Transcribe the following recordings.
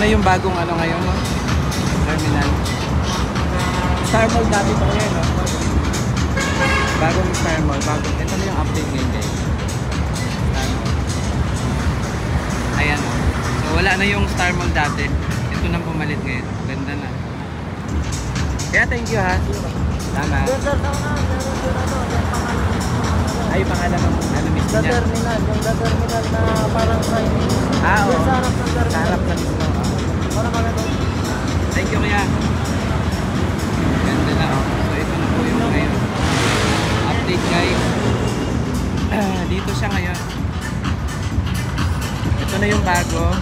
na yung bagong ano ngayon, no? Terminal. Star Mall dati pa yan, no? Bagong Star Mall. Bagong. Ito na yung update ngayon, guys. Star Mall. Ayan, no? So, wala na yung Star Mall dati. Ito nang pumalit ngayon. Ganda na. Kaya thank you, ha? Tama. Ay, pangalan ng ano mismo niya? Terminal, yung terminal na parang Chinese. Oo. Sa harap ng terminal. Sa harap na mismo. Parang ano. Thank you, kuya. Ganda na, oh. So, ito na po yung ngayon. Update, guys. Dito siya ngayon. Ito na yung bago.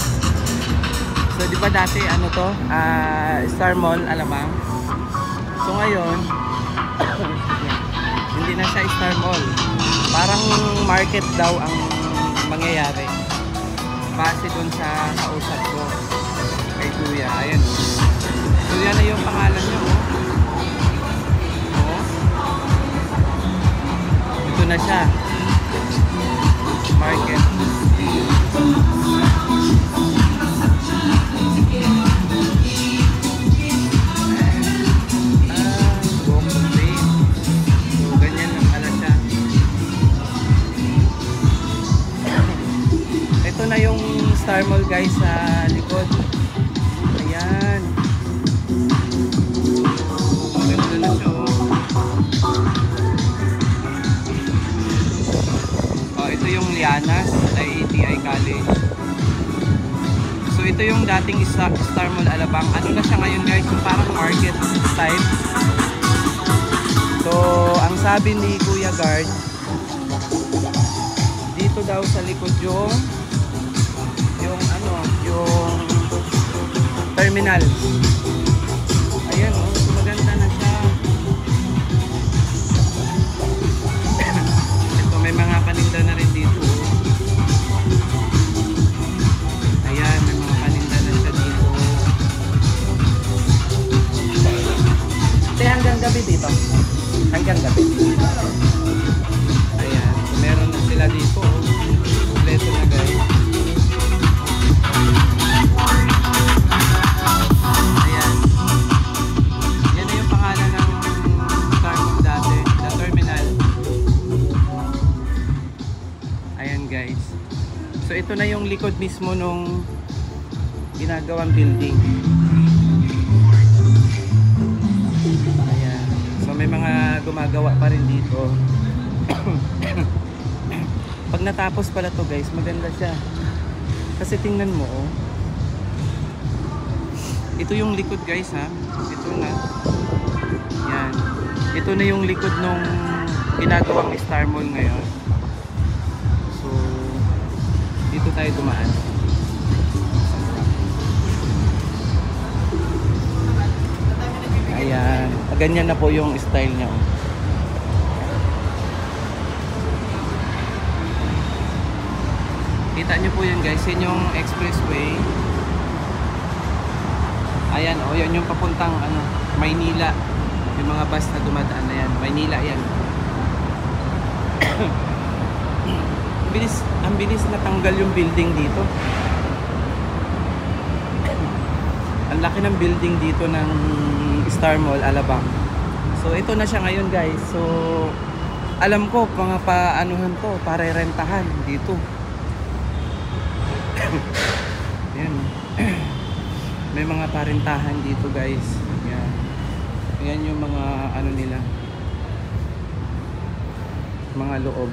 So, di ba dati, ano to? Star Mall, Alabang. So, ngayon, hindi na siya Star Mall. Parang market daw ang mangyayari. Base dun sa kausap ko kay kuya. Ayan. So yan na yung pangalan niya, oh. Oh. Ito na siya. Market. Ito na yung Star Mall, guys, sa likod. Ayan. Maganda na siya, oh. Oh, ito yung Lianas, IATI College. So ito yung dating Star Mall Alabang. Ano na siya ngayon, guys? Yung parang market style. So ang sabi ni Kuya Guard, dito daw sa likod yung terminal. Ayan, oh, so maganda na siya. Ito, may mga paninda na rin dito. Ayan, may mga paninda na siya dito. Hanggang gabi dito. Hanggang gabi. Ayan, so meron na sila dito. Kompleto na, guys. So ito na yung likod mismo nung ginagawang building. Ayan. So may mga gumagawa pa rin dito. Pag natapos pala to, guys, maganda siya. Kasi tingnan mo, oh. Ito yung likod, guys, ha. Ito na. Yan. Ito na yung likod nung ginagawang Star Mall ngayon. Dito tayo dumaan. Ayan. Ganyan na po yung style niya, oh. Kita nyo po yun, guys. Yan yung expressway. Ayan, oh. Yan yung papuntang Maynila. Yung mga bus na dumadaan na yan. Maynila yan. Ang bilis natanggal yung building dito. Ang laki ng building dito ng Star Mall Alabang. So ito na siya ngayon, guys. So alam ko mga paanuhan to, parerentahan dito. Yan. May mga parentahan dito, guys. Yan. Yan yung mga ano nila. Mga loob.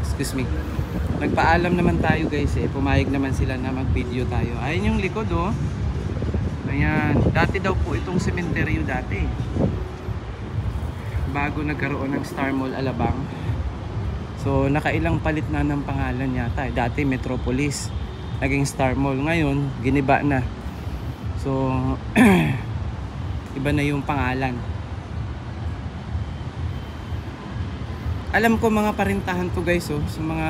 Excuse me. Nagpaalam naman tayo, guys, eh. Pumayag naman sila na mag-video tayo. Ayun yung likod, oh. Ayan. Dati daw po itong sementeryo dati. Bago nagkaroon ng Star Mall Alabang. So nakailang palit na ng pangalan yata. Dati Metropolis, naging Star Mall. Ngayon giniba na. So iba na yung pangalan. Alam ko mga parintahan to, guys, oh. So mga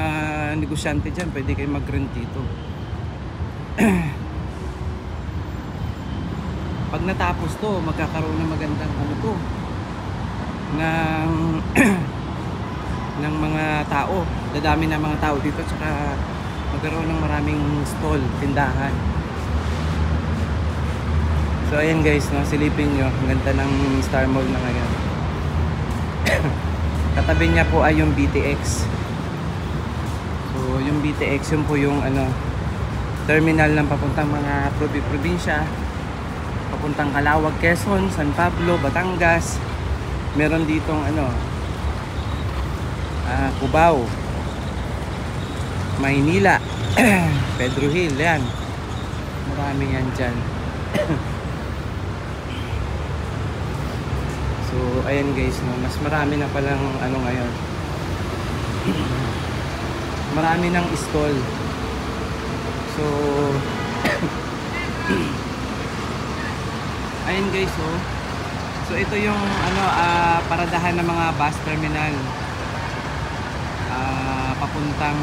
negosyante dyan, pwede kayo mag-rent dito. Pag natapos to, magkakaroon ng magandang ano to, ng mga tao. Dadami na mga tao dito, tsaka magkaroon ng maraming stall, tindahan. So ayan guys, no, silipin nyo, ang ganda ng Star Mall na ngayon. Katabi niya po ay yung BTX. So yung BTX, yun po yung ano, terminal ng papuntang mga probinsya, papuntang Calawag, Quezon, San Pablo, Batangas. Meron ditong ano, Cubao, Maynila, Pedro Hill, yan. Marami yan dyan. So ayan guys, no, mas marami na palang ano ngayon. Marami ng stall. So ayun guys, oh. So ito yung ano, paradahan ng mga bus terminal. Papuntang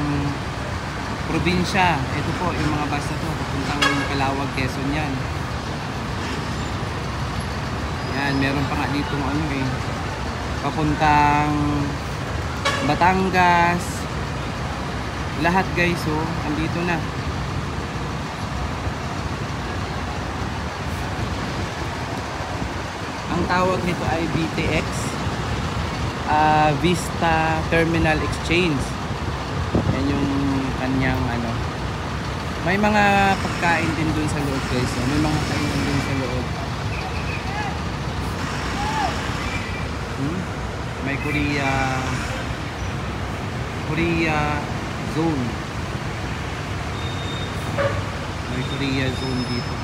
probinsya. Ito po yung mga bus na to, papuntang Calawag, Quezon yan. Yan, meron pa nga ditong ano papuntang Batangas. Lahat guys, oh, andito na. Ang tawag nito ay BTX, Vista Terminal Exchange. Yan yung kanyang ano. May mga pagkain din dun sa loob guys, oh. May mga kainan din sa loob. May Korea zone. May Korea zone dito.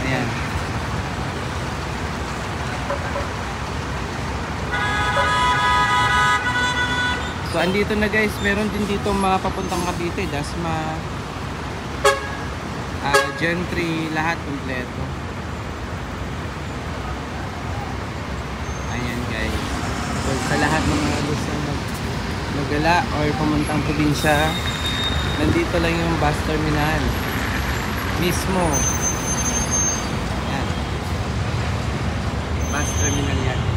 Ayan. So andito na guys, meron din dito mga papuntang Cavite, Dasma, Gentry, lahat kompleto. Ayan guys. So sa lahat ng mga gusto magala or pumuntang probinsya, nandito lang yung bus terminal mismo. Ayan. Bus terminal yan.